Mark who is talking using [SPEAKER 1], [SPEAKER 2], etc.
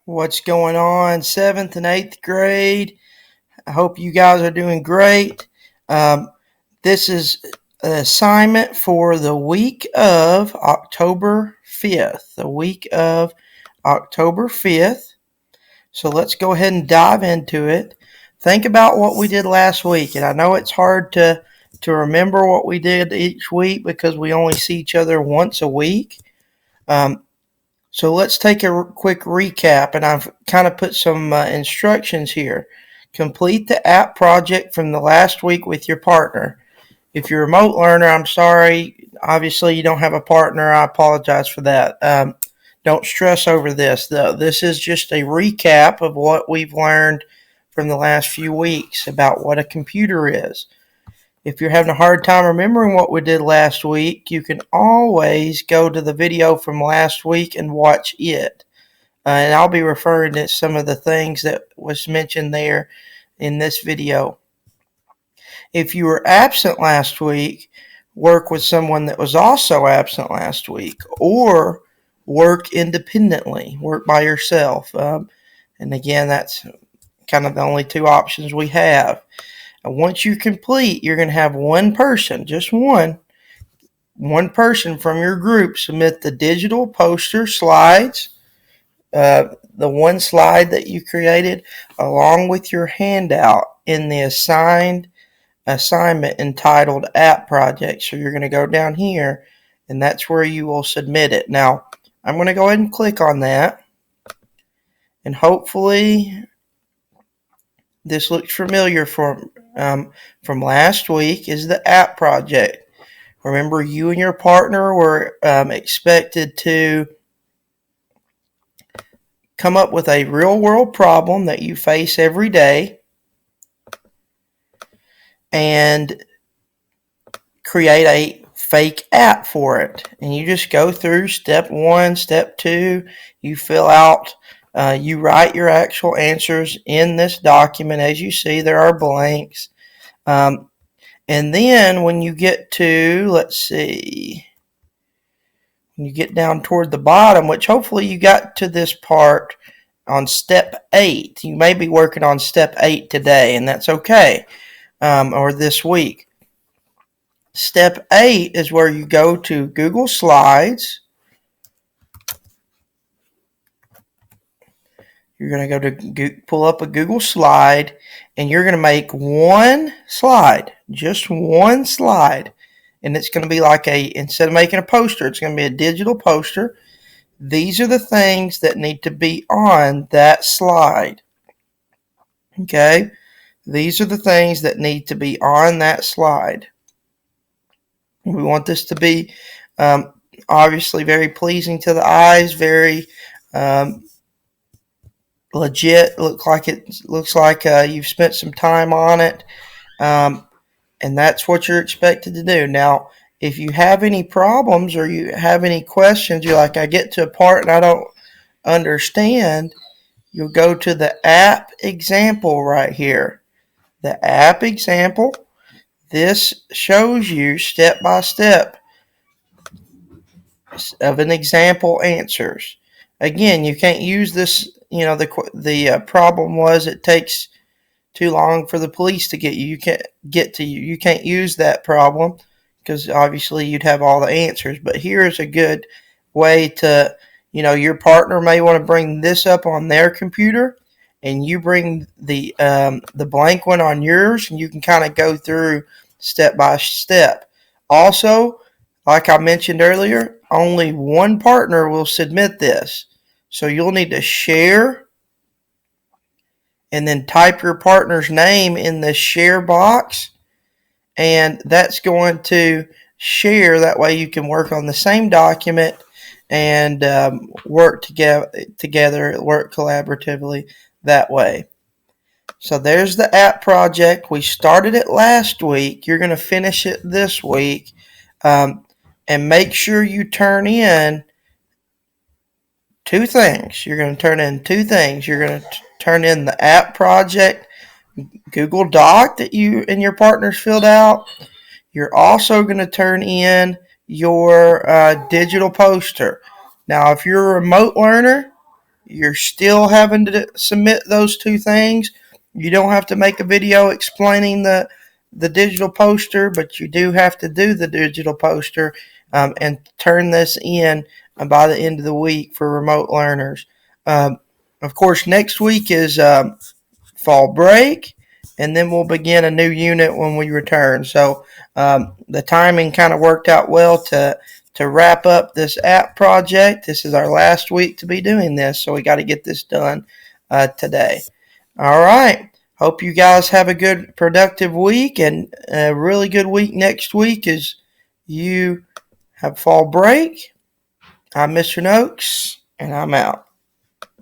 [SPEAKER 1] What's going on, 7th and 8th grade? I hope you guys are doing great. Um, this is an assignment for the week of October 5th. The week of October 5th. So let's go ahead and dive into it. Think about what we did last week. And I know it's hard to remember what we did each week because we only see each other once a week. So let's take a quick recap, and I've kind of put some instructions here. Complete the app project from the last week with your partner. If you're a remote learner, I'm sorry. Obviously, you don't have a partner. I apologize for that. Don't stress over this, though. This is just a recap of what we've learned from the last few weeks about what a computer is. If you're having a hard time remembering what we did last week, you can always go to the video from last week and watch it. And I'll be referring to some of the things that was mentioned there in this video. If you were absent last week, work with someone that was also absent last week, or work independently, work by yourself. And again, that's kind of the only two options we have. And once you complete, you're going to have one person, just one person from your group submit the digital poster slides, the one slide that you created, along with your handout in the assignment entitled App Project. So you're going to go down here, and that's where you will submit it. Now, I'm going to go ahead and click on that, and hopefully this looks familiar from last week. Is the app project. Remember, you and your partner were expected to come up with a real world problem that you face every day and create a fake app for it. And you just go through step 1, step 2, you fill out you write your actual answers in this document. As you see, there are blanks. And then when you get to, let's see, when you get down toward the bottom, which hopefully you got to this part on step 8. You may be working on step 8 today, and that's okay, or this week. Step 8 is where you go to Google Slides. You're going to go to pull up a Google slide, and you're going to make one slide, just one slide. And it's going to be like instead of making a poster, it's going to be a digital poster. These are the things that need to be on that slide. Okay? These are the things that need to be on that slide. We want this to be obviously very pleasing to the eyes, very legit. Looks like you've spent some time on it, and that's what you're expected to do. Now, if you have any problems or you have any questions, you're like, I get to a part and I don't understand, you'll go to the app example right here. The app example. This shows you step by step of an example answers. Again, you can't use this. The problem was it takes too long for the police to get you. You can't get to you. You can't use that problem because obviously you'd have all the answers. But here's a good way to, your partner may want to bring this up on their computer, and you bring the blank one on yours, and you can kind of go through step by step. Also, like I mentioned earlier, only one partner will submit this. So you'll need to share and then type your partner's name in the share box. And that's going to share. That way you can work on the same document and work together, work collaboratively that way. So there's the app project. We started it last week. You're going to finish it this week. And make sure you turn in two things. You're going to turn in two things. You're going to turn in the app project Google Doc that you and your partners filled out. You're also going to turn in your digital poster. Now, if you're a remote learner, you're still having to submit those two things. You don't have to make a video explaining the digital poster, but you do have to do the digital poster and turn this in by the end of the week for remote learners. Of course, next week is fall break, and then we'll begin a new unit when we return. So the timing kind of worked out well to wrap up this app project. This is our last week to be doing this, so we got to get this done today. All right. Hope you guys have a good, productive week and a really good week next week as you have fall break. I'm Mr. Noakes, and I'm out.